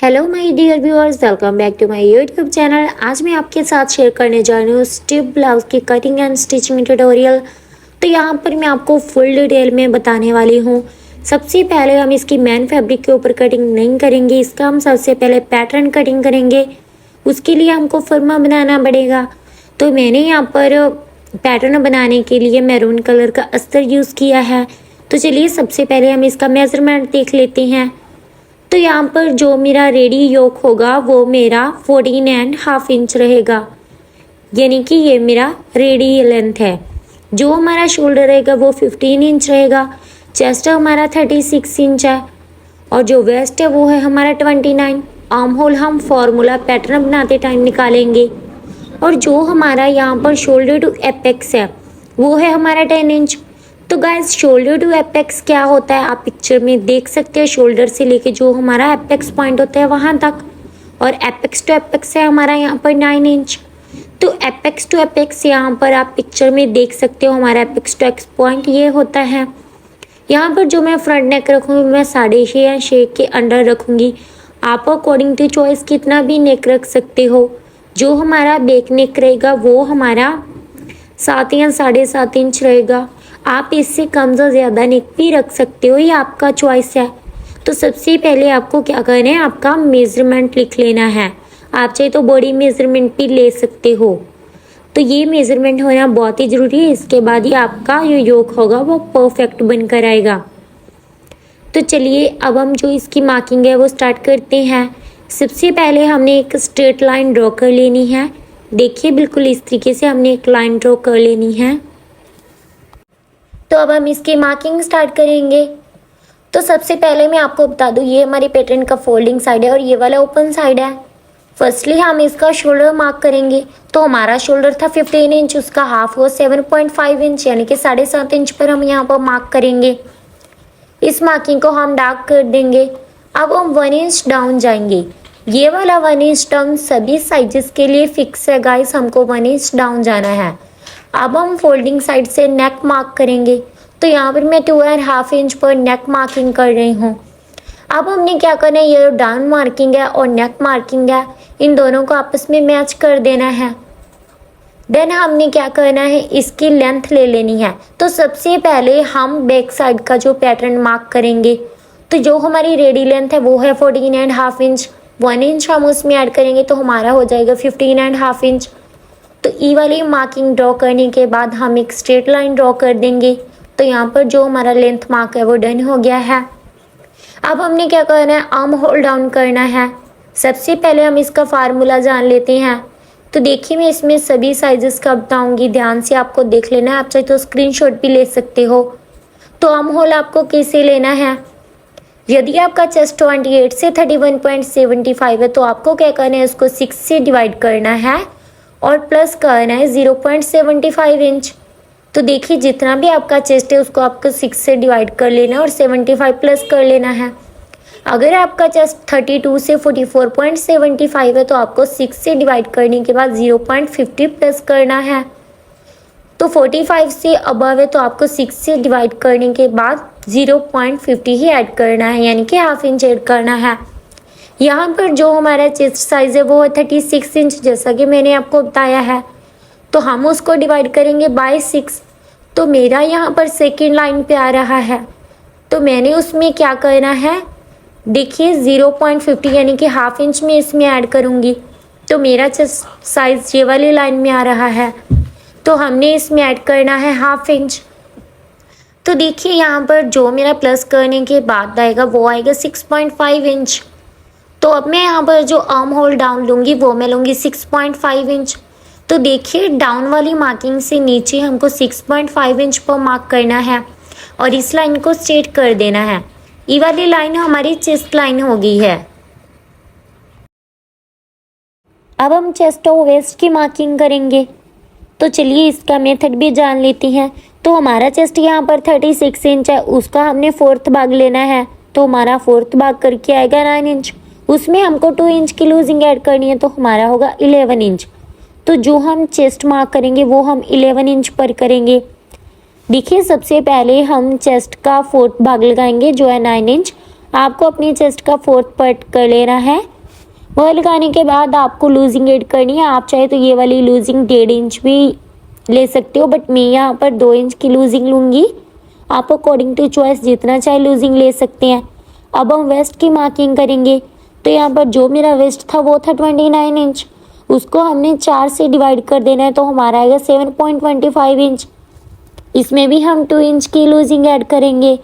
Hello my dear viewers, welcome back to my YouTube channel. आज मैं आपके साथ शेयर करने जा रही हूँ स्टिप ब्लाउज की कटिंग एंड स्टिचिंग ट्यूटोरियल। तो यहाँ पर मैं आपको फुल डिटेल में बताने वाली हूँ। सबसे पहले हम इसकी मैन फैब्रिक के ऊपर कटिंग नहीं करेंगे, इसका हम सबसे पहले पैटर्न कटिंग करेंगे। उसके लिए हमको फर्मा बनाना पड़ेगा। तो मैंने यहाँ पर पैटर्न बनाने के लिए मैरून कलर का अस्तर यूज़ किया है। तो चलिए सबसे पहले हम इसका मेजरमेंट देख लेते हैं। तो यहाँ पर जो मेरा रेडी योक होगा वो मेरा 14.5 इंच रहेगा, यानी कि ये मेरा रेडी लेंथ है। जो हमारा शोल्डर रहेगा वो 15 इंच रहेगा। चेस्ट हमारा 36 इंच है और जो वेस्ट है वो है हमारा 29। आर्म होल हम फॉर्मूला पैटर्न बनाते टाइम निकालेंगे। और जो हमारा यहाँ पर शोल्डर टू एपेक्स है वो है हमारा 10 इंच। तो गाइस, शोल्डर टू एपेक्स क्या होता है आप पिक्चर में देख सकते हैं। शोल्डर से लेके जो हमारा एपेक्स पॉइंट होता है वहाँ तक, और एपेक्स टू एपेक्स है हमारा यहाँ पर 9 इंच। तो एपेक्स टू एपेक्स यहाँ पर आप पिक्चर में देख सकते हो हमारा एपेक्स टू एपेक्स पॉइंट ये होता है। यहाँ पर जो मैं फ्रंट नेक रखूँगी मैं 6.5 या 6 के अंडर रखूँगी। आप अकॉर्डिंग टू चॉइस कितना भी नेक रख सकते हो। जो हमारा बैक नेक रहेगा वो हमारा 7 या 7.5 इंच रहेगा। आप इससे कम या ज़्यादा नेक भी रख सकते हो, ये आपका चॉइस है। तो सबसे पहले आपको क्या करना है, आपका मेज़रमेंट लिख लेना है। आप चाहे तो बॉडी मेज़रमेंट भी ले सकते हो। तो ये मेज़रमेंट होना बहुत ही ज़रूरी है, इसके बाद ही आपका जो योक होगा वो परफेक्ट बनकर आएगा। तो चलिए अब हम जो इसकी मार्किंग है वो स्टार्ट करते हैं। सबसे पहले हमने एक स्ट्रेट लाइन ड्रॉ कर लेनी है। देखिए बिल्कुल इस तरीके से हमने एक लाइन ड्रॉ कर लेनी है। तो अब हम इसकी मार्किंग स्टार्ट करेंगे। तो सबसे पहले मैं आपको बता दूं, ये हमारी पैटर्न का फोल्डिंग साइड है और ये वाला ओपन साइड है। फर्स्टली हम इसका शोल्डर मार्क करेंगे। तो हमारा शोल्डर था 15 इंच, उसका हाफ हो 7.5 इंच, यानी कि 7.5 इंच पर हम यहाँ पर मार्क करेंगे। इस मार्किंग को हम डार्क कर देंगे। अब हम 1 इंच डाउन जाएंगे। ये वाला 1 इंच डाउन सभी साइजेस के लिए फिक्स है गाइस, हमको 1 इंच डाउन जाना है। अब हम फोल्डिंग साइड से नेक मार्क करेंगे। तो यहाँ पर मैं 2.5 इंच पर नेक मार्किंग कर रही हूँ। अब हमने क्या करना है, ये डाउन मार्किंग है और नेक मार्किंग है, इन दोनों को आपस में मैच कर देना है। देन हमने क्या करना है, इसकी लेंथ ले लेनी है। तो सबसे पहले हम बैक साइड का जो पैटर्न मार्क करेंगे। तो जो हमारी रेडी लेंथ है वो है 14.5 इंच। 1 इंच हम उसमें ऐड करेंगे तो हमारा हो जाएगा 15.5 इंच। तो ई वाली मार्किंग ड्रॉ करने के बाद हम एक स्ट्रेट लाइन ड्रॉ कर देंगे। तो यहाँ पर जो हमारा लेंथ मार्क है वो डन हो गया है। अब हमने क्या करना है, आर्म होल डाउन करना है। सबसे पहले हम इसका फार्मूला जान लेते हैं। तो देखिए मैं इसमें सभी साइजेस का बताऊंगी, ध्यान से आपको देख लेना है। आप चाहे तो स्क्रीनशॉट भी ले सकते हो। तो आर्म होल आपको कैसे लेना है, यदि आपका चेस्ट 28 से 31.75 है तो आपको क्या करना है, उसको 6 से डिवाइड करना है और प्लस करना है 0.75 इंच। तो देखिए जितना भी आपका चेस्ट है उसको आपको 6 से डिवाइड कर लेना है और 75 प्लस कर लेना है। अगर आपका चेस्ट 32 से 44.75 है तो आपको 6 से डिवाइड करने के बाद 0.50 प्लस करना है। तो 45 से अबव है तो आपको 6 से डिवाइड करने के बाद 0.50 ही ऐड करना है, यानी कि हाफ इंच ऐड करना है। यहाँ पर जो हमारा चेस्ट साइज है वो है 36 इंच, जैसा कि मैंने आपको बताया है। तो हम उसको डिवाइड करेंगे बाय 6। तो मेरा यहाँ पर सेकेंड लाइन पे आ रहा है। तो मैंने उसमें क्या करना है, देखिए 0.50 यानी कि हाफ इंच में इसमें ऐड करूँगी। तो मेरा चेस्ट साइज ये वाली लाइन में आ रहा है, तो हमने इसमें ऐड करना है हाफ इंच। तो देखिए यहाँ पर जो मेरा प्लस करने के बाद आएगा वो आएगा 6.5 इंच। तो अब मैं यहाँ पर जो आर्म होल डाउन लूँगी वो मैं लूँगी 6.5 इंच। तो देखिए डाउन वाली मार्किंग से नीचे हमको 6.5 इंच पर मार्क करना है और इस लाइन को स्ट्रेट कर देना है। ये वाली लाइन हमारी चेस्ट लाइन हो गई है। अब हम चेस्ट और वेस्ट की मार्किंग करेंगे। तो चलिए इसका मेथड भी जान लेते हैं। तो हमारा चेस्ट यहाँ पर 36 इंच है, उसका हमने 4th भाग लेना है। तो हमारा 4th भाग करके आएगा 9 इंच। उसमें हमको 2 इंच की लूजिंग ऐड करनी है, तो हमारा होगा 11 इंच। तो जो हम चेस्ट मार्क करेंगे वो हम 11 इंच पर करेंगे। देखिए सबसे पहले हम चेस्ट का 4th भाग लगाएंगे जो है 9 इंच। आपको अपनी चेस्ट का 4th पार्ट कर लेना है। वह लगाने के बाद आपको लूजिंग ऐड करनी है। आप चाहे तो ये वाली लूजिंग 1.5 इंच भी ले सकते हो, बट मैं यहाँ पर 2 इंच की लूजिंग लूँगी। आप अकॉर्डिंग टू चॉइस जितना चाहे लूजिंग ले सकते हैं। अब हम वेस्ट की मार्किंग करेंगे। तो यहाँ पर जो मेरा वेस्ट था वो था 29 इंच, उसको हमने 4 से डिवाइड कर देना है, तो हमारा आएगा 7.25 इंच। इसमें भी हम 2 इंच की लूजिंग ऐड करेंगे।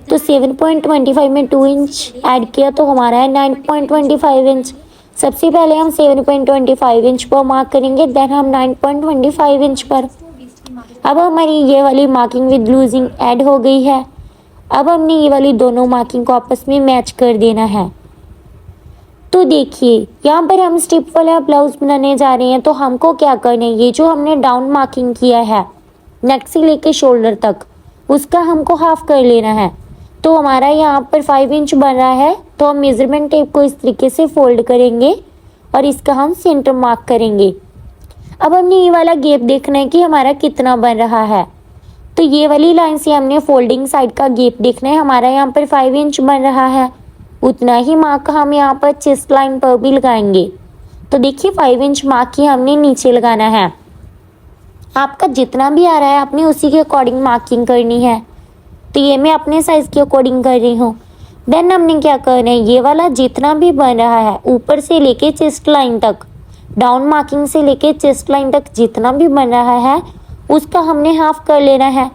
तो 7.25 में 2 इंच ऐड किया तो हमारा है 9.25 इंच। सबसे पहले हम 7.25 इंच पर मार्क करेंगे, देन हम 9.25 इंच पर। अब हमारी ये वाली मार्किंग विद लूजिंग ऐड हो गई है। अब हमने ये वाली दोनों मार्किंग को आपस में मैच कर देना है। तो देखिए यहाँ पर हम स्टिप वाला ब्लाउज बनाने जा रहे हैं, तो हमको क्या करना है, ये जो हमने डाउन मार्किंग किया है नेक से लेके शोल्डर तक, उसका हमको हाफ कर लेना है। तो हमारा यहाँ पर 5 इंच बन रहा है, तो हम मेजरमेंट टेप को इस तरीके से फोल्ड करेंगे और इसका हम सेंटर मार्क करेंगे। अब हमने ये वाला गैप देखना है कि हमारा कितना बन रहा है। तो ये वाली लाइन से हमने फोल्डिंग साइड का गैप देखना है। हमारा यहाँ पर 5 इंच बन रहा है, उतना ही मार्क हम यहाँ पर चेस्ट लाइन पर भी लगाएंगे। तो देखिए 5 इंच मार्क ही हमने नीचे लगाना है। आपका जितना भी आ रहा है आपने उसी के अकॉर्डिंग मार्किंग करनी है। तो ये मैं अपने साइज के अकॉर्डिंग कर रही हूँ। देन हमने क्या करना है, ये वाला जितना भी बन रहा है ऊपर से लेके चेस्ट लाइन तक, डाउन मार्किंग से लेके चेस्ट लाइन तक जितना भी बन रहा है उसका हमने हाफ कर लेना है।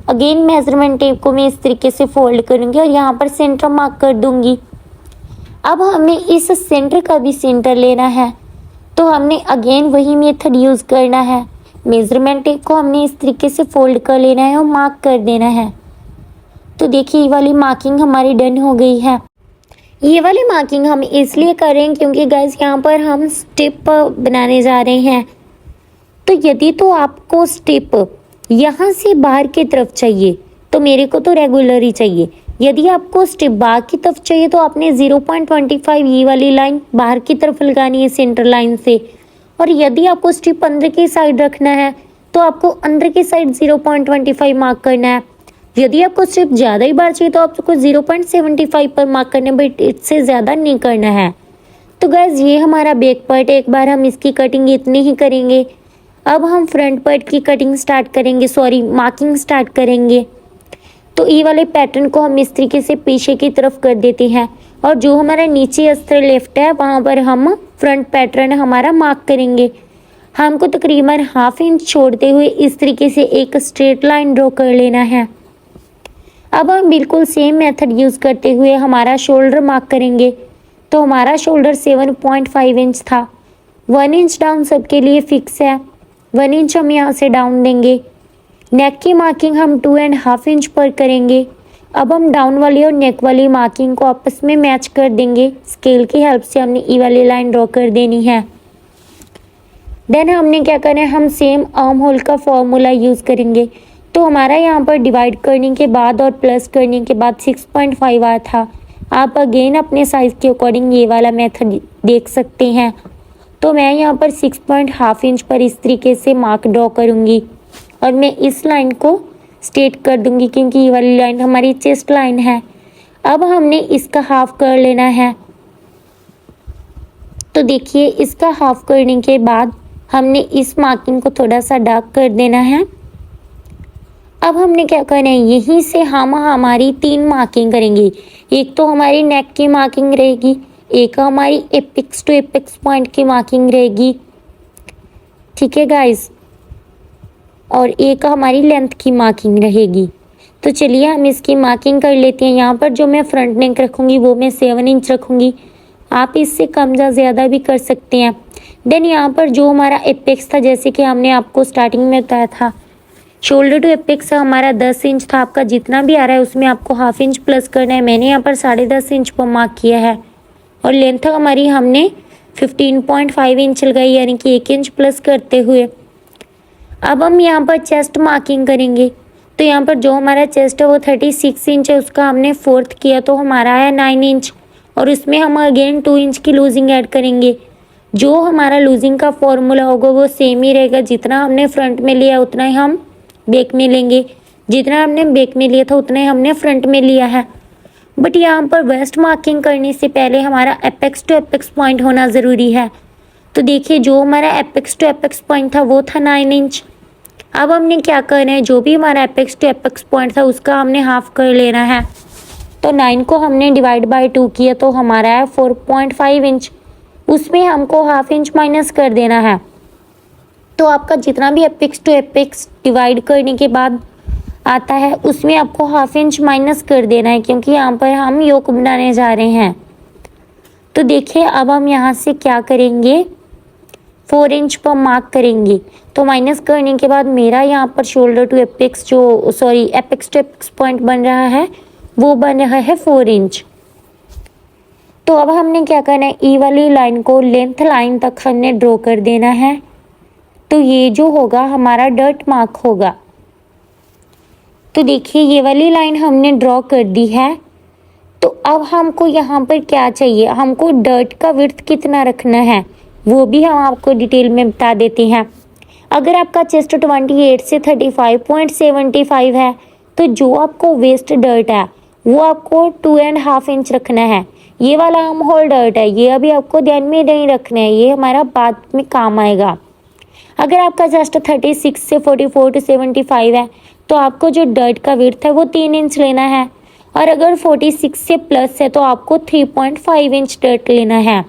अगेन मेजरमेंट टेप को मैं इस तरीके से फोल्ड करूँगी और यहाँ पर सेंटर मार्क कर दूंगी। अब हमें इस सेंटर का भी सेंटर लेना है, तो हमने अगेन वही मेथड यूज़ करना है। मेजरमेंट टेप को हमने इस तरीके से फोल्ड कर लेना है और मार्क कर देना है। तो देखिए ये वाली मार्किंग हमारी डन हो गई है। ये वाली मार्किंग हम इसलिए करें क्योंकि गाइस यहाँ पर हम स्टेप बनाने जा रहे हैं। तो यदि तो आपको स्टेप यहाँ से बाहर की तरफ चाहिए, तो मेरे को तो रेगुलर ही चाहिए। यदि आपको स्टेप बाहर की तरफ चाहिए तो आपने 0.25 ये वाली लाइन बाहर की तरफ लगानी है सेंटर लाइन से। और यदि आपको स्टेप अंदर की साइड रखना है तो आपको अंदर की साइड 0.25 मार्क करना है। यदि आपको स्टेप ज़्यादा ही बार चाहिए तो आपको 0.75 पर मार्क करना है, बट इससे ज़्यादा नहीं करना है। तो गैस ये हमारा बैक पार्ट, एक बार हम इसकी कटिंग इतनी ही करेंगे। अब हम फ्रंट पार्ट की कटिंग स्टार्ट करेंगे, मार्किंग स्टार्ट करेंगे। तो ये वाले पैटर्न को हम इस तरीके से पीछे की तरफ कर देते हैं और जो हमारा नीचे अस्तर लेफ्ट है वहाँ पर हम फ्रंट पैटर्न हमारा मार्क करेंगे। हमको तकरीबन ½ इंच छोड़ते हुए इस तरीके से एक स्ट्रेट लाइन ड्रॉ कर लेना है। अब हम बिल्कुल सेम मेथड यूज़ करते हुए हमारा शोल्डर मार्क करेंगे। तो हमारा शोल्डर 7.5 इंच था। 1 इंच डाउन सबके लिए फिक्स है, 1 इंच हम यहाँ से डाउन देंगे। नेक की मार्किंग हम 2.5 इंच पर करेंगे। अब हम डाउन वाली और नेक वाली मार्किंग को आपस में मैच कर देंगे। स्केल की हेल्प से हमने ई वाली लाइन ड्रॉ कर देनी है। देन हमने क्या करना है, हम सेम आर्म होल का फॉर्मूला यूज़ करेंगे। तो हमारा यहाँ पर डिवाइड करने के बाद और प्लस करने के बाद 6.5 आया था। आप अगेन अपने साइज़ के अकॉर्डिंग ये वाला मेथड देख सकते हैं। तो मैं यहाँ पर 6.5 इंच पर इस तरीके से मार्क ड्रॉ करूँगी और मैं इस लाइन को स्ट्रेट कर दूंगी क्योंकि ये वाली लाइन हमारी चेस्ट लाइन है। अब हमने इसका हाफ कर लेना है। तो देखिए इसका हाफ करने के बाद हमने इस मार्किंग को थोड़ा सा डार्क कर देना है। अब हमने क्या करना है, यहीं से हम हमारी 3 मार्किंग करेंगे। एक तो हमारी नेक की मार्किंग रहेगी, एक हमारी एपिक्स टू एपिक्स पॉइंट की मार्किंग रहेगी, ठीक है गाइस, और एक हमारी लेंथ की मार्किंग रहेगी। तो चलिए हम इसकी मार्किंग कर लेते हैं। यहाँ पर जो मैं फ्रंट नेक रखूँगी वो मैं 7 इंच रखूँगी। आप इससे कम या ज़्यादा भी कर सकते हैं। देन यहाँ पर जो हमारा एपेक्स था, जैसे कि हमने आपको स्टार्टिंग में बताया था, शोल्डर टू एपेक्स हमारा 10 इंच था। आपका जितना भी आ रहा है उसमें आपको ½ इंच प्लस करना है। मैंने यहाँ पर 10.5 इंच पर मार्क किया है और लेंथ हमारी हमने 15.5 इंच लगाई, यानी कि 1 इंच प्लस करते हुए। अब हम यहाँ पर चेस्ट मार्किंग करेंगे। तो यहाँ पर जो हमारा चेस्ट है वो 36 इंच है, उसका हमने 4th किया तो हमारा है 9 इंच और इसमें हम अगेन 2 इंच की लूजिंग ऐड करेंगे। जो हमारा लूजिंग का फॉर्मूला होगा वो सेम ही रहेगा। जितना हमने फ्रंट में लिया उतना ही हम बैक में लेंगे, जितना हमने बैक में लिया था उतना ही हमने फ्रंट में लिया है। बट यहाँ पर वेस्ट मार्किंग करने से पहले हमारा एपेक्स टू एपेक्स पॉइंट होना ज़रूरी है। तो देखिए जो हमारा एपेक्स टू एपेक्स पॉइंट था वो था 9 इंच। अब हमने क्या करना है, जो भी हमारा एपेक्स टू एपेक्स पॉइंट था उसका हमने हाफ कर लेना है। तो 9 को हमने डिवाइड बाय 2 किया तो हमारा है 4.5 इंच। उसमें हमको हाफ इंच माइनस कर देना है। तो आपका जितना भी एपेक्स टू एपेक्स डिवाइड करने के बाद आता है उसमें आपको हाफ इंच माइनस कर देना है, क्योंकि यहाँ पर हम योग बनाने जा रहे हैं। तो देखिए अब हम यहाँ से क्या करेंगे, 4 इंच पर मार्क करेंगे। तो माइनस करने के बाद मेरा यहाँ पर shoulder to apex apex to apex point बन रहा है वो बन रहा है 4 इंच। तो अब हमने क्या करना है, ई वाली लाइन को लेंथ लाइन तक हमने ड्रॉ कर देना है। तो ये जो होगा हमारा डॉट मार्क होगा। तो देखिए ये वाली लाइन हमने ड्रॉ कर दी है। तो अब हमको यहाँ पर क्या चाहिए, हमको डॉट का विड्थ कितना रखना है वो भी हम आपको डिटेल में बता देते हैं। अगर आपका चेस्ट 28 से 35.75 है तो जो आपको वेस्ट डर्ट है वो आपको 2.5 इंच रखना है। ये वाला आर्म होल डर्ट है, ये अभी आपको ध्यान में नहीं रखना है, ये हमारा बाद में काम आएगा। अगर आपका चेस्ट 36 से 44 to 75 है तो आपको जो डर्ट का विड्थ है वो 3 इंच लेना है। और अगर 46 से प्लस है तो आपको 3.5 इंच डर्ट लेना है।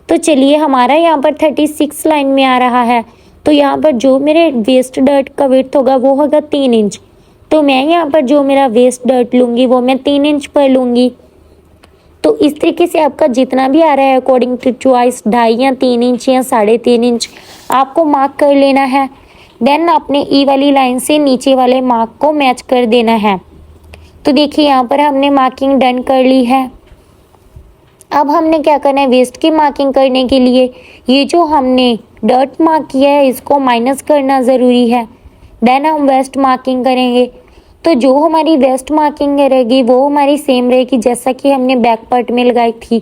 तो चलिए हमारा यहाँ पर 36 लाइन में आ रहा है। तो यहाँ पर जो मेरे वेस्ट डर्ट का विड्थ होगा वो होगा 3 इंच। तो मैं यहाँ पर जो मेरा वेस्ट डर्ट लूँगी वो मैं 3 इंच पर लूँगी। तो इस तरीके से आपका जितना भी आ रहा है अकॉर्डिंग टू चॉइस 2.5 या 3 इंच या 3.5 इंच आपको मार्क कर लेना है। देन अपने ई वाली लाइन से नीचे वाले मार्क को मैच कर देना है। तो देखिए यहाँ पर हमने मार्किंग डन कर ली है। अब हमने क्या करना है, वेस्ट की मार्किंग करने के लिए ये जो हमने डॉट मार्क किया है इसको माइनस करना ज़रूरी है। देन हम वेस्ट मार्किंग करेंगे। तो जो हमारी वेस्ट मार्किंग रहेगी वो हमारी सेम रहेगी जैसा कि हमने बैक पार्ट में लगाई थी।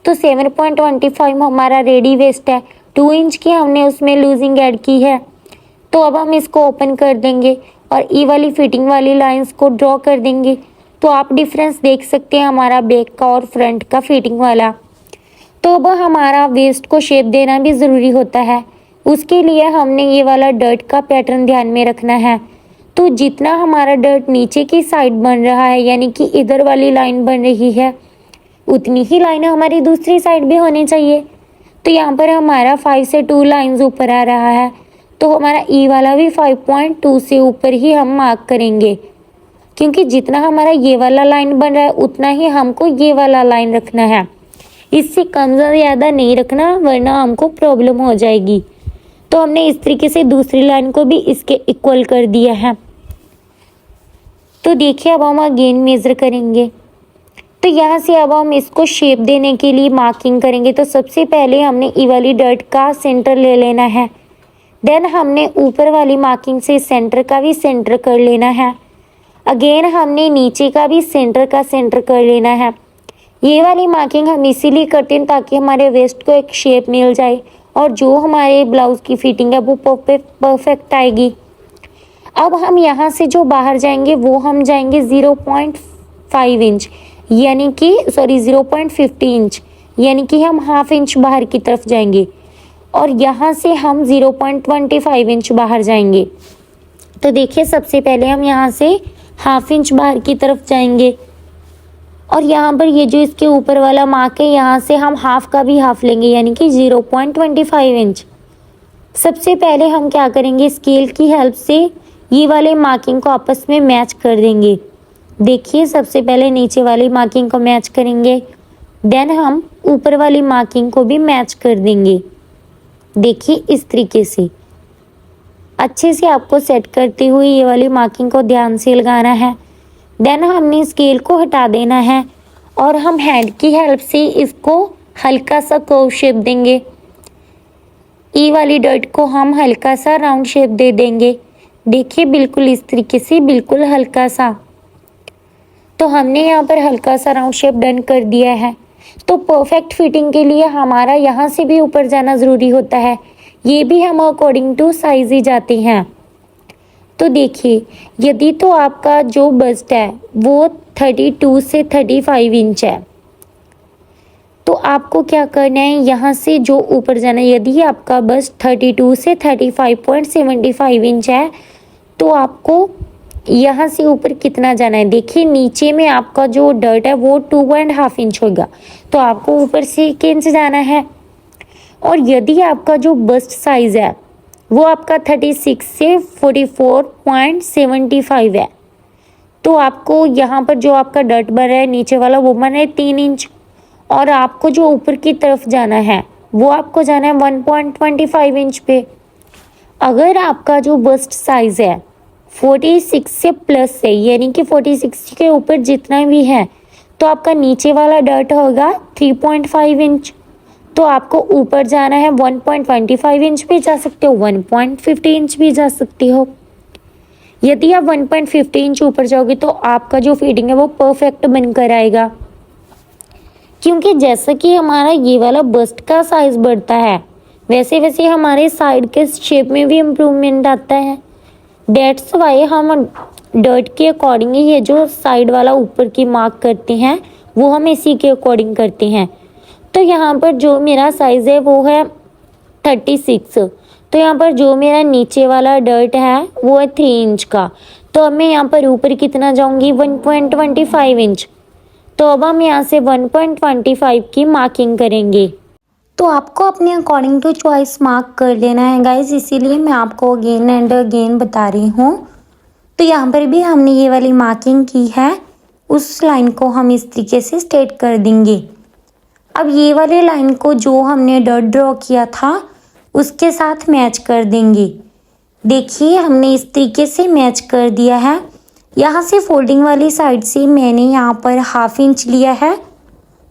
तो 7.25 हमारा रेडी वेस्ट है, 2 इंच की हमने उसमें लूजिंग ऐड की है। तो अब हम इसको ओपन कर देंगे और ई वाली फिटिंग वाली लाइंस को ड्रॉ कर देंगे। तो आप डिफरेंस देख सकते हैं हमारा बैक का और फ्रंट का फिटिंग वाला। तो अब हमारा वेस्ट को शेप देना भी ज़रूरी होता है, उसके लिए हमने ये वाला डर्ट का पैटर्न ध्यान में रखना है। तो जितना हमारा डर्ट नीचे की साइड बन रहा है यानी कि इधर वाली लाइन बन रही है उतनी ही लाइन हमारी दूसरी साइड भी होनी चाहिए। तो यहाँ पर हमारा 5 से 2 लाइंस ऊपर आ रहा है तो हमारा ई वाला भी 5.2 से ऊपर ही हम मार्क करेंगे, क्योंकि जितना हमारा ये वाला लाइन बन रहा है उतना ही हमको ये वाला लाइन रखना है। इससे कम ज़्यादा नहीं रखना वरना हमको प्रॉब्लम हो जाएगी। तो हमने इस तरीके से दूसरी लाइन को भी इसके इक्वल कर दिया है। तो देखिए अब हम अगेन मेज़र करेंगे। तो यहाँ से अब हम इसको शेप देने के लिए मार्किंग करेंगे। तो सबसे पहले हमने ई वाली डर्ट का सेंटर ले लेना है। देन हमने ऊपर वाली मार्किंग से सेंटर का भी सेंटर कर लेना है। अगेन हमने नीचे का भी सेंटर का सेंटर कर लेना है। ये वाली मार्किंग हम इसीलिए करते हैं ताकि हमारे वेस्ट को एक शेप मिल जाए और जो हमारे ब्लाउज़ की फिटिंग है वो परफेक्ट आएगी। अब हम यहाँ से जो बाहर जाएंगे वो हम जाएंगे 0.5 इंच यानी कि 0.50 इंच यानी कि हम हाफ इंच बाहर की तरफ जाएंगे और यहाँ से हम 0.25 इंच बाहर जाएंगे। तो देखिए सबसे पहले हम यहाँ से हाफ इंच बाहर की तरफ जाएंगे और यहाँ पर ये जो इसके ऊपर वाला मार्क है यहाँ से हम हाफ का भी हाफ लेंगे यानी कि 0.25 इंच। सबसे पहले हम क्या करेंगे, स्केल की हेल्प से ये वाले मार्किंग को आपस में मैच कर देंगे। देखिए सबसे पहले नीचे वाली मार्किंग को मैच करेंगे, देन हम ऊपर वाली मार्किंग को भी मैच कर देंगे। देखिए इस तरीके से अच्छे से आपको सेट करते हुए ये वाली मार्किंग को ध्यान से लगाना है। देन हमने स्केल को हटा देना है और हम हैंड की हेल्प से इसको हल्का सा कर्व शेप देंगे। ई वाली डॉट को हम हल्का सा राउंड शेप दे देंगे। देखिए बिल्कुल इस तरीके से, बिल्कुल हल्का सा। तो हमने यहाँ पर हल्का सा राउंड शेप डन कर दिया है। तो परफेक्ट फिटिंग के लिए हमारा यहाँ से भी ऊपर जाना ज़रूरी होता है, ये भी हम अकॉर्डिंग टू साइज ही जाते हैं। तो देखिए यदि तो आपका जो बस्ट है वो 32 से 35 इंच है। तो आपको क्या करना है, यहाँ से जो ऊपर जाना है, यदि आपका बस्ट 32 से 35.75 इंच है तो आपको यहाँ से ऊपर कितना जाना है। देखिए नीचे में आपका जो डर्ट है वो 2.5 इंच होगा, तो आपको ऊपर से 1 इंच जाना है। और यदि आपका जो बस्ट साइज है वो आपका 36 से 44.75 है तो आपको यहाँ पर जो आपका डर्ट बन रहा है नीचे वाला वो बन रहा है 3 इंच, और आपको जो ऊपर की तरफ जाना है वो आपको जाना है 1.25 इंच पे। अगर आपका जो बस्ट साइज है 46 से प्लस है, यानी कि 46 के ऊपर जितना भी है, तो आपका नीचे वाला डर्ट होगा 3.5 इंच, तो आपको ऊपर जाना है 1.25 इंच भी जा सकते हो, 1.50 इंच भी जा सकते हो। यदि आप 1.50 इंच ऊपर जाओगे तो आपका जो फिटिंग है वो परफेक्ट बनकर आएगा, क्योंकि जैसा कि हमारा ये वाला बस्ट का साइज बढ़ता है वैसे वैसे हमारे साइड के शेप में भी इम्प्रूवमेंट आता है। डेट्स वाई हम डर्ट के अकॉर्डिंग ये जो साइड वाला ऊपर की मार्क करते हैं वो हम इसी के अकॉर्डिंग करते हैं। तो यहाँ पर जो मेरा साइज़ है वो है 36, तो यहाँ पर जो मेरा नीचे वाला डर्ट है वो है 3 इंच का, तो अब मैं यहाँ पर ऊपर कितना जाऊँगी 1.25 इंच। तो अब हम यहाँ से 1.25 की मार्किंग करेंगे। तो आपको अपने अकॉर्डिंग टू चॉइस मार्क कर लेना है गाइज, इसीलिए मैं आपको अगेन एंड अगेन बता रही हूँ। तो यहाँ पर भी हमने ये वाली मार्किंग की है, उस लाइन को हम इस तरीके से स्ट्रेट कर देंगे। अब ये वाले लाइन को जो हमने डॉट ड्रॉ किया था उसके साथ मैच कर देंगे। देखिए हमने इस तरीके से मैच कर दिया है। यहाँ से फोल्डिंग वाली साइड से मैंने यहाँ पर 1/2 इंच लिया है,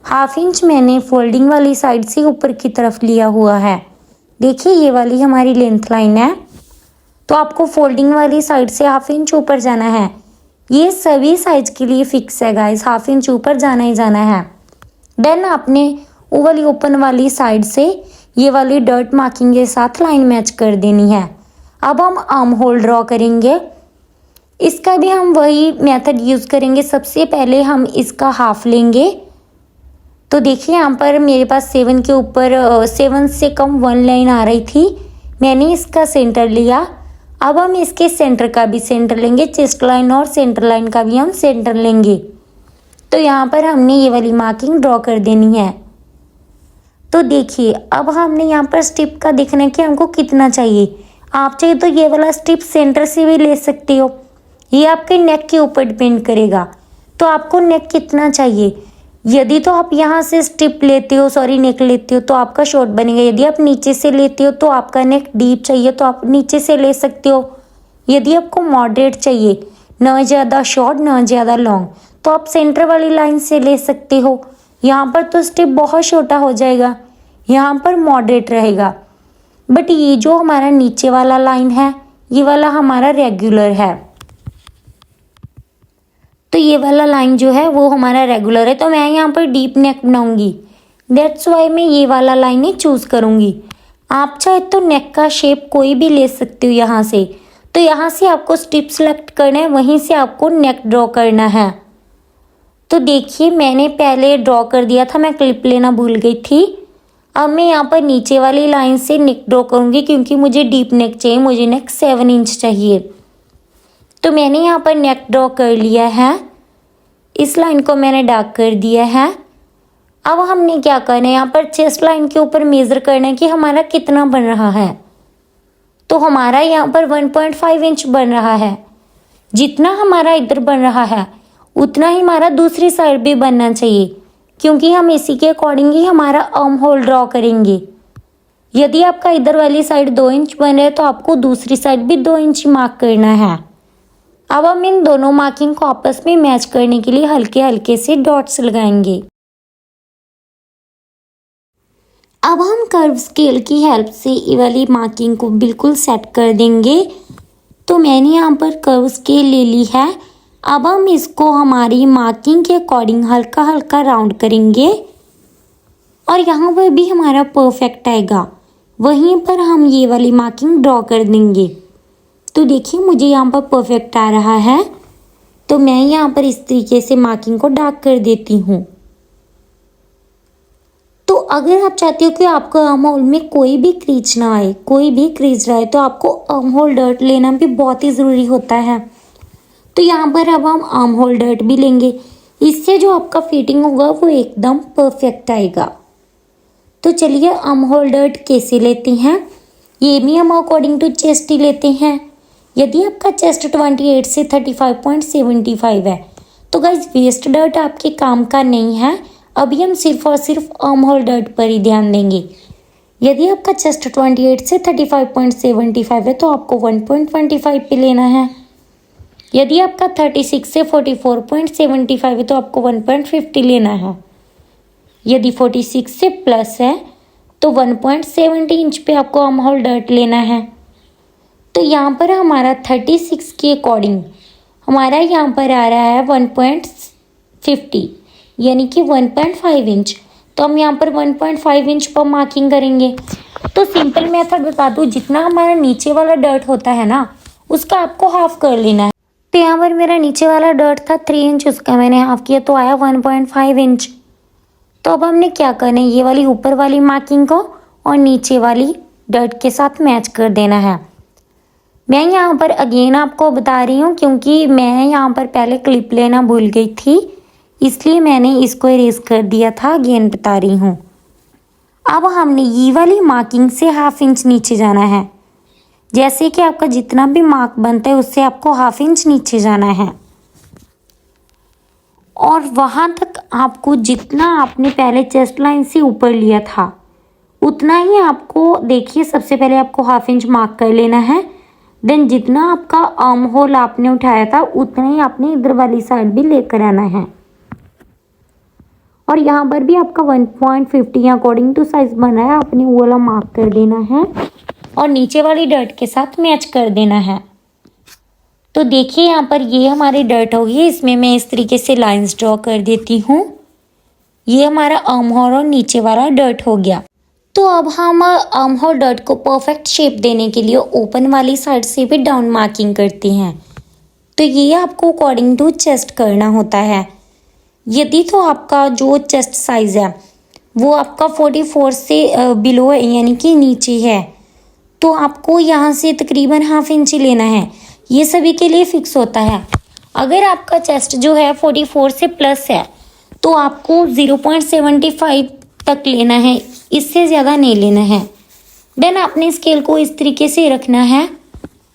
1/2 इंच मैंने फोल्डिंग वाली साइड से ऊपर की तरफ लिया हुआ है। देखिए ये वाली हमारी लेंथ लाइन है, तो आपको फोल्डिंग वाली साइड से 1/2 इंच ऊपर जाना है। ये सभी साइज के लिए फिक्स है गाइस, 1/2 इंच ऊपर जाना ही जाना है। देन आपने वो वाली ओपन वाली साइड से ये वाली डर्ट मार्किंग के साथ लाइन मैच कर देनी है। अब हम आर्म होल ड्रॉ करेंगे, इसका भी हम वही मेथड यूज़ करेंगे। सबसे पहले हम इसका हाफ लेंगे। तो देखिए यहाँ पर मेरे पास 7 के ऊपर 7 से कम 1 लाइन आ रही थी, मैंने इसका सेंटर लिया। अब हम इसके सेंटर का भी सेंटर लेंगे, चेस्ट लाइन और सेंटर लाइन का भी हम सेंटर लेंगे। तो यहाँ पर हमने ये वाली मार्किंग ड्रॉ कर देनी है। तो देखिए अब हमने यहाँ पर स्ट्रिप का देखना है कि हमको कितना चाहिए। आप चाहिए तो ये वाला स्ट्रिप सेंटर से भी ले सकते हो, ये आपके नेक के ऊपर डिपेंड करेगा। तो आपको नेक कितना चाहिए, यदि तो आप यहाँ से स्ट्रिप लेते हो नेक लेते हो तो आपका शॉर्ट बनेगा। यदि आप नीचे से लेते हो तो आपका नेक डीप चाहिए तो आप नीचे से ले सकते हो। यदि आपको मॉडरेट चाहिए, ना ज़्यादा शॉर्ट ना ज़्यादा लॉन्ग, तो आप सेंटर वाली लाइन से ले सकते हो। यहाँ पर तो स्ट्रिप बहुत छोटा हो जाएगा, यहाँ पर मॉडरेट रहेगा। बट ये जो हमारा नीचे वाला लाइन है ये वाला हमारा रेगुलर है, तो ये वाला लाइन जो है वो हमारा रेगुलर है। तो मैं यहाँ पर डीप नेक बनाऊंगी, दैट्स वाई मैं ये वाला लाइन ही चूज़ करूँगी। आप चाहे तो नेक का शेप कोई भी ले सकते हो यहाँ से। तो यहाँ से आपको स्ट्रिप सेलेक्ट करना है, वहीं से आपको नेक ड्रॉ करना है। तो देखिए मैंने पहले ड्रॉ कर दिया था, मैं क्लिप लेना भूल गई थी। अब मैं यहाँ पर नीचे वाली लाइन से नेक ड्रॉ करूँगी, क्योंकि मुझे डीप नेक चाहिए, मुझे नेक 7 इंच चाहिए। तो मैंने यहाँ पर नेक ड्रॉ कर लिया है, इस लाइन को मैंने डार्क कर दिया है। अब हमने क्या करना है, यहाँ पर चेस्ट लाइन के ऊपर मेज़र करना है कि हमारा कितना बन रहा है। तो हमारा यहाँ पर 1.5 इंच बन रहा है। जितना हमारा इधर बन रहा है उतना ही हमारा दूसरी साइड भी बनना चाहिए, क्योंकि हम इसी के अकॉर्डिंग ही हमारा आर्म होल ड्रॉ करेंगे। यदि आपका इधर वाली साइड 2 इंच बन रहा है तो आपको दूसरी साइड भी 2 इंच मार्क करना है। अब हम इन दोनों मार्किंग को आपस में मैच करने के लिए हल्के हल्के से डॉट्स लगाएंगे। अब हम कर्व स्केल की हेल्प से ये वाली मार्किंग को बिल्कुल सेट कर देंगे। तो मैंने यहाँ पर कर्व स्केल ले ली है। अब हम इसको हमारी मार्किंग के अकॉर्डिंग हल्का हल्का राउंड करेंगे और यहाँ पर भी हमारा परफेक्ट आएगा। वहीं पर हम ये वाली मार्किंग ड्रॉ कर देंगे। तो देखिए मुझे यहाँ पर परफेक्ट आ रहा है। तो मैं यहाँ पर इस तरीके से मार्किंग को डार्क कर देती हूँ। तो अगर आप चाहते हो कि आपको आर्म होल में कोई भी क्रीज ना आए, कोई भी क्रीज रहे, तो आपको आर्म होल डर्ट लेना भी बहुत ही ज़रूरी होता है। तो यहाँ पर अब हम आर्म होल डर्ट भी लेंगे, इससे जो आपका फिटिंग होगा वो एकदम परफेक्ट आएगा। तो चलिए आर्म होल डर्ट कैसे लेते हैं, ये भी हम अकॉर्डिंग टू चेस्ट ही लेते हैं। यदि आपका चेस्ट 28 से 35.75 है तो गाइस वेस्ट डर्ट आपके काम का नहीं है। अभी हम सिर्फ और सिर्फ आर्म होल डर्ट पर ही ध्यान देंगे। यदि आपका चेस्ट 28 से 35.75 है तो आपको 1.25 पे लेना है। यदि आपका 36 से 44.75 है तो आपको 1.50 लेना है। यदि 46 से प्लस है तो 1.70 इंच पे आपको आर्म होल डर्ट लेना है। तो यहाँ पर हमारा 36 के अकॉर्डिंग हमारा यहाँ पर आ रहा है 1.50 यानी कि 1.5 इंच। तो हम यहाँ पर 1.5 इंच पर मार्किंग करेंगे। तो सिंपल मेथड बता दूँ, जितना हमारा नीचे वाला डर्ट होता है ना उसका आपको हाफ कर लेना है। तो यहाँ पर मेरा नीचे वाला डर्ट था 3 इंच, उसका मैंने हाफ किया तो आया 1.5 इंच। तो अब हमने क्या करना है, ये वाली ऊपर वाली मार्किंग को और नीचे वाली डर्ट के साथ मैच कर देना है। मैं यहाँ पर अगेन आपको बता रही हूँ क्योंकि मैं यहाँ पर पहले क्लिप लेना भूल गई थी, इसलिए मैंने इसको इरेज कर दिया था। अगेन बता रही हूँ, अब हमने ये वाली मार्किंग से हाफ इंच नीचे जाना है। जैसे कि आपका जितना भी मार्क बनता है उससे आपको हाफ इंच नीचे जाना है और वहाँ तक आपको जितना आपने पहले चेस्ट लाइन से ऊपर लिया था उतना ही आपको, देखिए सबसे पहले आपको हाफ इंच मार्क कर लेना है। देन जितना आपका आर्म होल आपने उठाया था उतना ही आपने इधर वाली साइड भी लेकर आना है और यहाँ पर भी आपका 1.50 अकॉर्डिंग टू साइज बना है, आपने वो वाला मार्क कर देना है और नीचे वाली डर्ट के साथ मैच कर देना है। तो देखिए यहाँ पर ये हमारी डर्ट होगी, इसमें मैं इस तरीके से लाइंस ड्रॉ कर देती हूँ। ये हमारा आर्म होल और नीचे वाला डर्ट हो गया। तो अब हम आर्म होल डर्ट को परफेक्ट शेप देने के लिए ओपन वाली साइड से भी डाउन मार्किंग करते हैं। तो ये आपको अकॉर्डिंग टू चेस्ट करना होता है। यदि तो आपका जो चेस्ट साइज है वो आपका 44 से बिलो है यानी कि नीचे है, तो आपको यहाँ से तकरीबन हाफ इंच ही लेना है। ये सभी के लिए फिक्स होता है। अगर आपका चेस्ट जो है 44 से प्लस है तो आपको 0.75 तक लेना है, इससे ज़्यादा नहीं लेना है। देन आपने स्केल को इस तरीके से रखना है।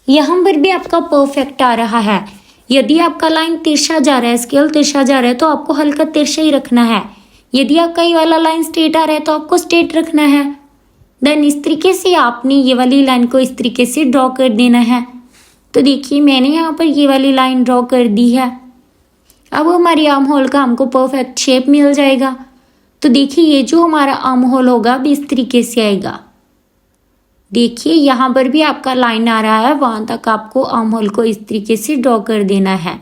यहाँ पर भी आपका परफेक्ट आ रहा है। यदि आपका लाइन तिरछा जा रहा है, स्केल तिरछा जा रहा है तो आपको हल्का तिरछा ही रखना है। यदि आपका ये वाला लाइन स्ट्रेट आ रहा है तो आपको स्ट्रेट रखना है। देन इस तरीके से आपने ये वाली लाइन को इस तरीके से ड्रॉ कर देना है। तो देखिए मैंने यहाँ पर ये वाली लाइन ड्रॉ कर दी है। अब हमारी आर्म होल का हमको परफेक्ट शेप मिल जाएगा। तो देखिए ये जो हमारा आर्म होल होगा अब इस तरीके से आएगा। देखिए यहाँ पर भी आपका लाइन आ रहा है, वहां तक आपको आर्म होल को इस तरीके से ड्रॉ कर देना है।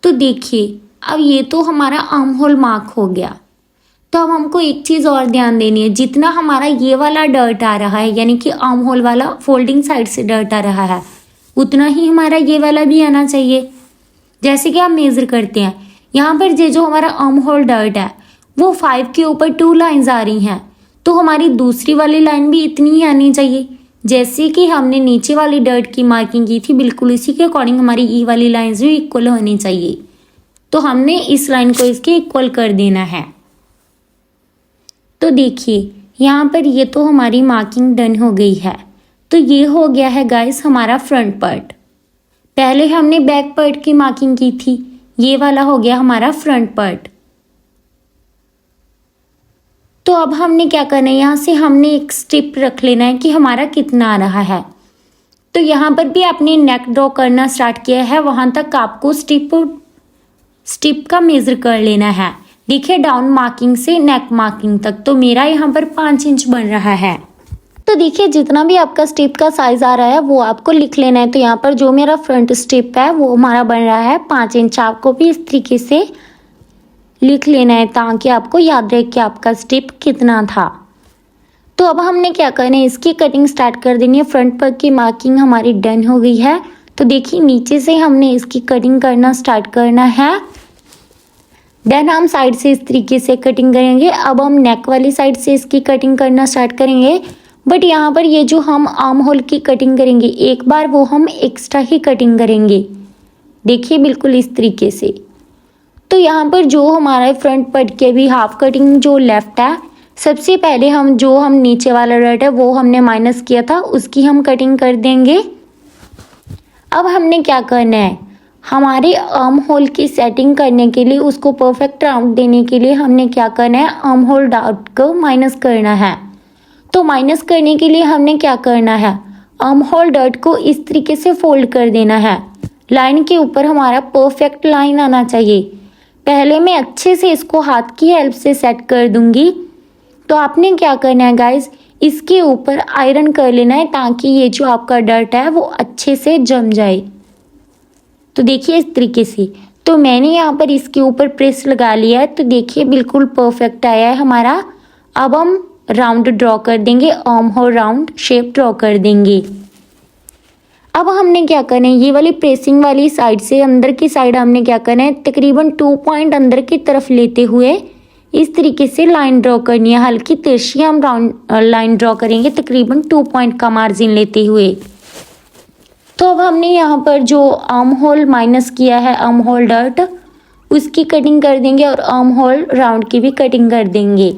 तो देखिए अब ये तो हमारा आर्म होल मार्क हो गया। तो अब हमको एक चीज और ध्यान देनी है, जितना हमारा ये वाला डर्ट आ रहा है यानी कि आर्म होल वाला फोल्डिंग साइड से डर्ट आ रहा है उतना ही हमारा ये वाला भी आना चाहिए। जैसे कि आप मेजर करते हैं, यहाँ पर जो हमारा आर्म होल डर्ट है वो 5 के ऊपर 2 लाइंस आ रही हैं, तो हमारी दूसरी वाली लाइन भी इतनी ही आनी चाहिए। जैसे कि हमने नीचे वाली डर्ट की मार्किंग की थी, बिल्कुल इसी के अकॉर्डिंग हमारी ई वाली लाइंस भी इक्वल होनी चाहिए। तो हमने इस लाइन को इसके इक्वल कर देना है। तो देखिए यहाँ पर ये तो हमारी मार्किंग डन हो गई है। तो ये हो गया है गाइस हमारा फ्रंट पार्ट। पहले हमने बैक पार्ट की मार्किंग की थी, ये वाला हो गया हमारा फ्रंट पार्ट। तो अब हमने क्या करना है, यहाँ से हमने एक स्ट्रिप रख लेना है कि हमारा कितना आ रहा है। तो यहाँ पर भी आपने नेक ड्रॉ करना स्टार्ट किया है, वहाँ तक आपको स्ट्रिप का मेजर कर लेना है। देखिए डाउन मार्किंग से नेक मार्किंग तक, तो मेरा यहाँ पर 5 इंच बन रहा है। तो देखिए जितना भी आपका स्ट्रिप का साइज आ रहा है वो आपको लिख लेना है। तो यहाँ पर जो मेरा फ्रंट स्ट्रिप है वो हमारा बन रहा है 5 इंच। आपको भी इस तरीके से लिख लेना है ताकि आपको याद रहे कि आपका स्ट्रिप कितना था। तो अब हमने क्या करना है, इसकी कटिंग स्टार्ट कर देनी है। फ्रंट पर की मार्किंग हमारी डन हो गई है। तो देखिए नीचे से हमने इसकी कटिंग करना स्टार्ट करना है। देन हम साइड से इस तरीके से कटिंग करेंगे। अब हम नेक वाली साइड से इसकी कटिंग करना स्टार्ट करेंगे, बट यहाँ पर ये जो हम आर्म होल की कटिंग करेंगे एक बार वो हम एक्स्ट्रा ही कटिंग करेंगे। देखिए बिल्कुल इस तरीके से। तो यहाँ पर जो हमारा फ्रंट पार्ट की भी हाफ कटिंग जो लेफ्ट है, सबसे पहले हम नीचे वाला डॉट है वो हमने माइनस किया था, उसकी हम कटिंग कर देंगे। अब हमने क्या करना है, हमारे आर्म होल की सेटिंग करने के लिए, उसको परफेक्ट राउंड देने के लिए हमने क्या करना है, आर्म होल डॉट को माइनस करना है। तो माइनस करने के लिए हमने क्या करना है, आर्म होल डॉट को इस तरीके से फोल्ड कर देना है। लाइन के ऊपर हमारा परफेक्ट लाइन आना चाहिए। पहले मैं अच्छे से इसको हाथ की हेल्प से सेट कर दूंगी। तो आपने क्या करना है गाइज, इसके ऊपर आयरन कर लेना है ताकि ये जो आपका डर्ट है वो अच्छे से जम जाए। तो देखिए इस तरीके से। तो मैंने यहाँ पर इसके ऊपर प्रेस लगा लिया है। तो देखिए बिल्कुल परफेक्ट आया है हमारा। अब हम राउंड ड्रॉ कर देंगे, arm hole round shape draw कर देंगे। अब हमने क्या करना है, ये वाली प्रेसिंग वाली साइड से अंदर की साइड हमने क्या करना है, तकरीबन 2 पॉइंट अंदर की तरफ लेते हुए इस तरीके से लाइन ड्रॉ करनी है। हल्की तिरछी हम राउंड लाइन ड्रॉ करेंगे तकरीबन 2 पॉइंट का मार्जिन लेते हुए। तो अब हमने यहाँ पर जो आर्म होल माइनस किया है, आर्म होल डॉट, उसकी कटिंग कर देंगे और आर्म होल राउंड की भी कटिंग कर देंगे।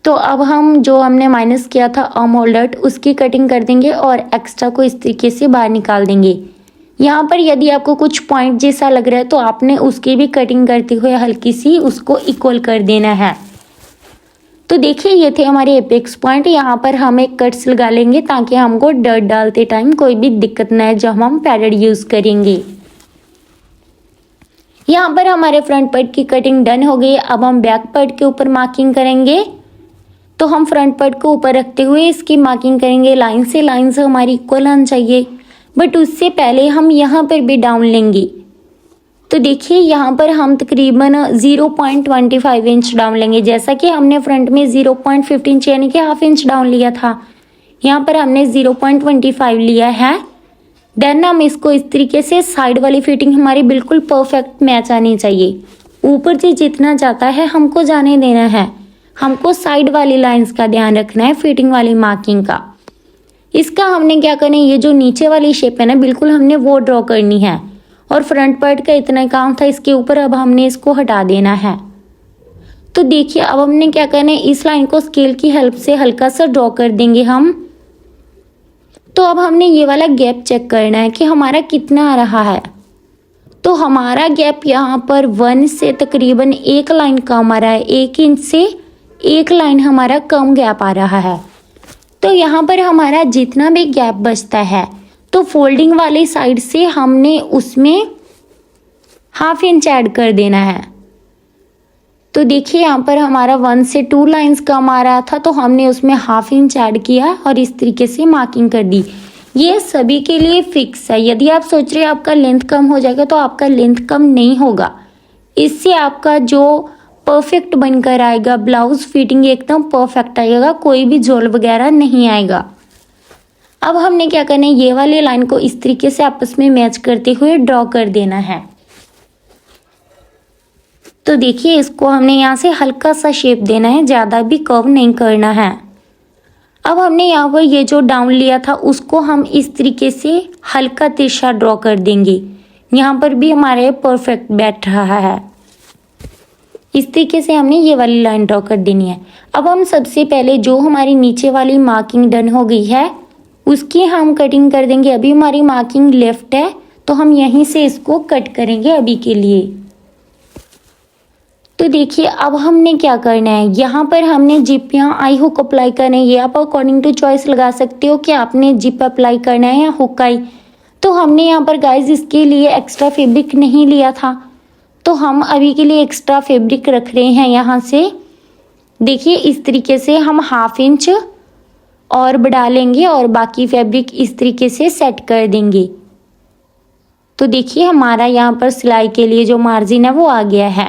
तो अब हम जो हमने माइनस किया था आर्म होल डॉट, उसकी कटिंग कर देंगे और एक्स्ट्रा को इस तरीके से बाहर निकाल देंगे। यहाँ पर यदि आपको कुछ पॉइंट जैसा लग रहा है तो आपने उसकी भी कटिंग करते हुए हल्की सी उसको इक्वल कर देना है। तो देखिए ये थे हमारे एपेक्स पॉइंट। यहाँ पर हम एक कट्स लगा लेंगे ताकि हमको डर्ट डालते टाइम कोई भी दिक्कत ना है जब हम पैडेड यूज करेंगे। यहाँ पर हमारे फ्रंट पार्ट की कटिंग डन हो गई। अब हम बैक पार्ट के ऊपर मार्किंग करेंगे। तो हम फ्रंट पार्ट को ऊपर रखते हुए इसकी मार्किंग करेंगे। लाइन से हमारी इक्वल आना चाहिए, बट उससे पहले हम यहाँ पर भी डाउन लेंगे। तो देखिए यहाँ पर हम तकरीबन 0.25 इंच डाउन लेंगे। जैसा कि हमने फ्रंट में 0.15 इंच यानी कि हाफ इंच डाउन लिया था, यहाँ पर हमने 0.25 लिया है। देन हम इसको इस तरीके से, साइड वाली फिटिंग हमारी बिल्कुल परफेक्ट मैच आनी चाहिए। ऊपर से जितना जाता है हमको जाने देना है। हमको साइड वाली लाइंस का ध्यान रखना है, फिटिंग वाली मार्किंग का। इसका हमने क्या करना है, ये जो नीचे वाली शेप है ना, बिल्कुल हमने वो ड्रॉ करनी है। और फ्रंट पार्ट का इतना काम था इसके ऊपर, अब हमने इसको हटा देना है। तो देखिए अब हमने क्या करना है, इस लाइन को स्केल की हेल्प से हल्का सा ड्रॉ कर देंगे हम। तो अब हमने ये वाला गैप चेक करना है कि हमारा कितना आ रहा है। तो हमारा गैप यहाँ पर 1 से तकरीबन 1 लाइन कम आ रहा है। 1 इंच से 1 लाइन हमारा कम गैप आ रहा है। तो यहाँ पर हमारा जितना भी गैप बचता है, तो फोल्डिंग वाली साइड से हमने उसमें हाफ इंच ऐड कर देना है। तो देखिए यहाँ पर हमारा 1 से 2 लाइंस कम आ रहा था, तो हमने उसमें हाफ इंच ऐड किया और इस तरीके से मार्किंग कर दी। ये सभी के लिए फिक्स है। यदि आप सोच रहे हैं आपका लेंथ कम हो जाएगा, तो आपका लेंथ कम नहीं होगा। इससे आपका जो परफेक्ट बनकर आएगा, ब्लाउज फिटिंग एकदम परफेक्ट आएगा, कोई भी झोल वगैरह नहीं आएगा। अब हमने क्या करना है, ये वाली लाइन को इस तरीके से आपस में मैच करते हुए ड्रॉ कर देना है। तो देखिए इसको हमने यहाँ से हल्का सा शेप देना है, ज़्यादा भी कर्व नहीं करना है। अब हमने यहाँ पर ये जो डाउन लिया था उसको हम इस तरीके से हल्का तिरछा ड्रॉ कर देंगे। यहाँ पर भी हमारे परफेक्ट बैठ रहा है। इस तरीके से हमने ये वाली लाइन ड्रॉ कर देनी है। अब हम सबसे पहले जो हमारी नीचे वाली मार्किंग डन हो गई है उसकी हम कटिंग कर देंगे। अभी हमारी मार्किंग लेफ्ट है, तो हम यहीं से इसको कट करेंगे अभी के लिए। तो देखिए अब हमने क्या करना है, यहाँ पर हमने जिप या आई हुक अप्लाई करना है। ये आप अकॉर्डिंग टू चॉइस लगा सकते हो कि आपने जिप अप्लाई करना है या हुक आई। तो हमने यहाँ पर गाइज इसके लिए एक्स्ट्रा फैब्रिक नहीं लिया था, तो हम अभी के लिए एक्स्ट्रा फैब्रिक रख रहे हैं यहाँ से। देखिए इस तरीके से हम हाफ इंच और बढ़ा लेंगे और बाकी फैब्रिक इस तरीके से सेट कर देंगे। तो देखिए हमारा यहाँ पर सिलाई के लिए जो मार्जिन है वो आ गया है।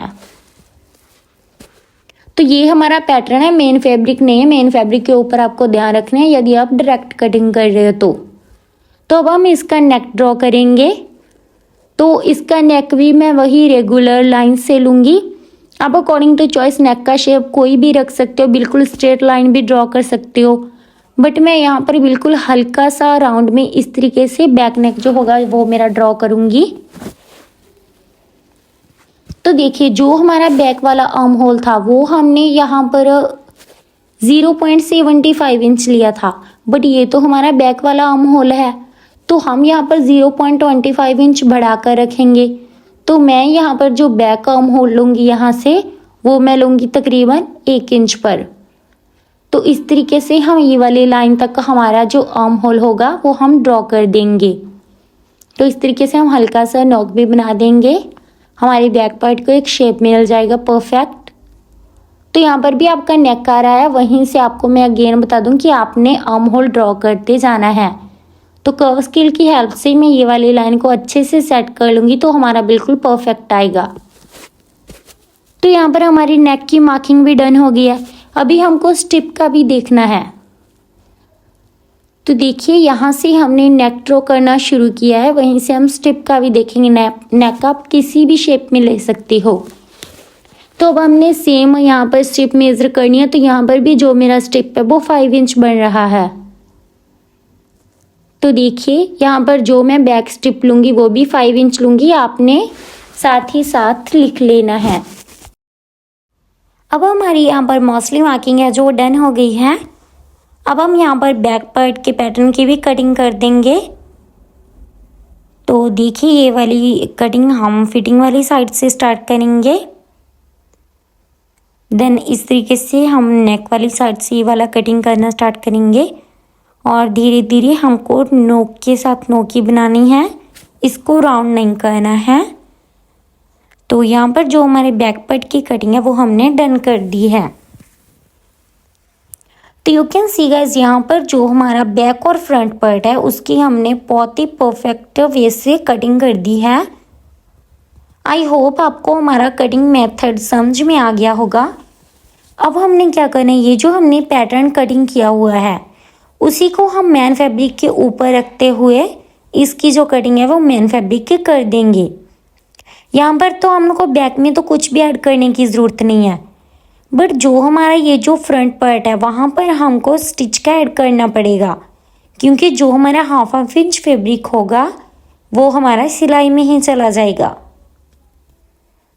तो ये हमारा पैटर्न है, मेन फैब्रिक नहीं है। मेन फैब्रिक के ऊपर आपको ध्यान रखना है यदि आप डायरेक्ट कटिंग कर रहे हो तो। तो अब हम इसका नेक ड्रॉ करेंगे। तो इसका नेक भी मैं वही रेगुलर लाइन से लूँगी। आप अकॉर्डिंग टू चॉइस नेक का शेप कोई भी रख सकते हो, बिल्कुल स्ट्रेट लाइन भी ड्रॉ कर सकते हो, बट मैं यहाँ पर बिल्कुल हल्का सा राउंड में इस तरीके से बैक नेक जो होगा वो मेरा ड्रॉ करूँगी। तो देखिए जो हमारा बैक वाला आर्म होल था वो हमने यहाँ पर 0.75 इंच लिया था, बट ये तो हमारा बैक वाला आर्म होल है, तो हम यहाँ पर 0.25 इंच बढ़ाकर रखेंगे। तो मैं यहाँ पर जो बैक आर्म होल लूँगी यहाँ से वो मैं लूँगी तकरीबन 1 इंच पर। तो इस तरीके से हम ये वाली लाइन तक हमारा जो आर्म होल होगा वो हम ड्रॉ कर देंगे। तो इस तरीके से हम हल्का सा नॉक भी बना देंगे, हमारी बैक पार्ट को एक शेप मिल जाएगा परफेक्ट। तो यहाँ पर भी आपका नेक आ रहा है, वहीं से आपको मैं अगेन बता दूं कि आपने आर्म होल ड्रॉ करते जाना है। तो कर्व स्केल की हेल्प से मैं ये वाली लाइन को अच्छे से सेट कर लूँगी तो हमारा बिल्कुल परफेक्ट आएगा। तो यहाँ पर हमारी नेक की मार्किंग भी डन हो गई है। अभी हमको स्टिप का भी देखना है। तो देखिए यहाँ से हमने नेक ड्रॉ करना शुरू किया है, वहीं से हम स्टिप का भी देखेंगे। नेक आप किसी भी शेप में ले सकते हो। तो अब हमने सेम यहाँ पर स्टिप मेजर करनी है। तो यहाँ पर भी जो मेरा स्टिप है वो 5 इंच बन रहा है। तो देखिए यहाँ पर जो मैं बैक स्टिप लूँगी वो भी 5 इंच लूँगी, आपने साथ ही साथ लिख लेना है। अब हमारी यहाँ पर मोस्टली मार्किंग है जो डन हो गई है। अब हम यहाँ पर बैक पार्ट के पैटर्न की भी कटिंग कर देंगे। तो देखिए ये वाली कटिंग हम फिटिंग वाली साइड से स्टार्ट करेंगे, देन इस तरीके से हम नेक वाली साइड से ये वाला कटिंग करना स्टार्ट करेंगे और धीरे धीरे हमको नोक के साथ नोकी बनानी है, इसको राउंड नहीं करना है। तो यहाँ पर जो हमारे बैक पार्ट की कटिंग है वो हमने डन कर दी है। तो यू कैन सी गाइस यहाँ पर जो हमारा बैक और फ्रंट पार्ट है उसकी हमने बहुत ही परफेक्ट वे से कटिंग कर दी है। आई होप आपको हमारा कटिंग मेथड समझ में आ गया होगा। अब हमने क्या करना है, ये जो हमने पैटर्न कटिंग किया हुआ है उसी को हम मेन फैब्रिक के ऊपर रखते हुए इसकी जो कटिंग है वो मेन फैब्रिक के कर देंगे। यहाँ पर तो हमको बैक में तो कुछ भी ऐड करने की ज़रूरत नहीं है, बट जो हमारा ये जो फ्रंट पार्ट है वहाँ पर हमको स्टिच का ऐड करना पड़ेगा, क्योंकि जो हमारा हाफ इंच फैब्रिक होगा वो हमारा सिलाई में ही चला जाएगा।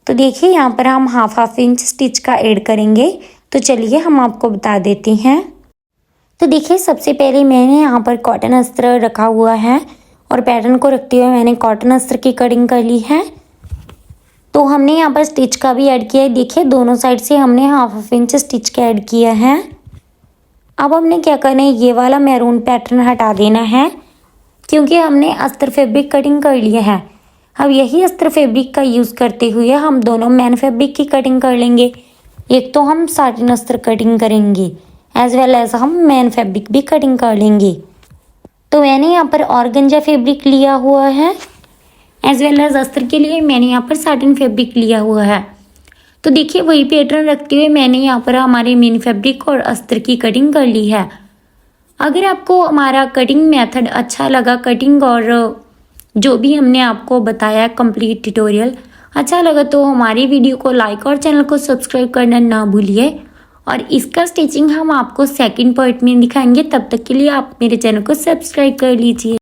तो देखिए यहाँ पर हम हाफ इंच स्टिच का ऐड करेंगे। तो चलिए हम आपको बता देते हैं। तो देखिए सबसे पहले मैंने यहाँ पर कॉटन अस्त्र रखा हुआ है और पैटर्न को रखते हुए मैंने कॉटन अस्त्र की कटिंग कर ली है। तो हमने यहाँ पर स्टिच का भी ऐड किया है। देखिए दोनों साइड से हमने हाफ इंच स्टिच का ऐड किया है। अब हमने क्या करना है, ये वाला मैरून पैटर्न हटा देना है, क्योंकि हमने अस्तर फैब्रिक कटिंग कर लिया है। अब यही अस्तर फैब्रिक का यूज़ करते हुए हम दोनों मैन फैब्रिक की कटिंग कर लेंगे। एक तो हम साटिन अस्तर कटिंग करेंगे एज वेल एज हम मैन फैब्रिक भी कटिंग कर लेंगे। तो मैंने यहाँ पर ऑर्गेंजा फैब्रिक लिया हुआ है, एज वेल एज अस्तर के लिए मैंने यहाँ पर साटिन फैब्रिक लिया हुआ है। तो देखिए वही पैटर्न रखते हुए मैंने यहाँ पर हमारे मेन फैब्रिक और अस्तर की कटिंग कर ली है। अगर आपको हमारा कटिंग मेथड अच्छा लगा, कटिंग और जो भी हमने आपको बताया कंप्लीट ट्यूटोरियल अच्छा लगा, तो हमारी वीडियो को लाइक और चैनल को सब्सक्राइब करना ना भूलिए। और इसका स्टिचिंग हम आपको सेकंड पार्ट में दिखाएंगे। तब तक के लिए आप मेरे चैनल को सब्सक्राइब कर लीजिए।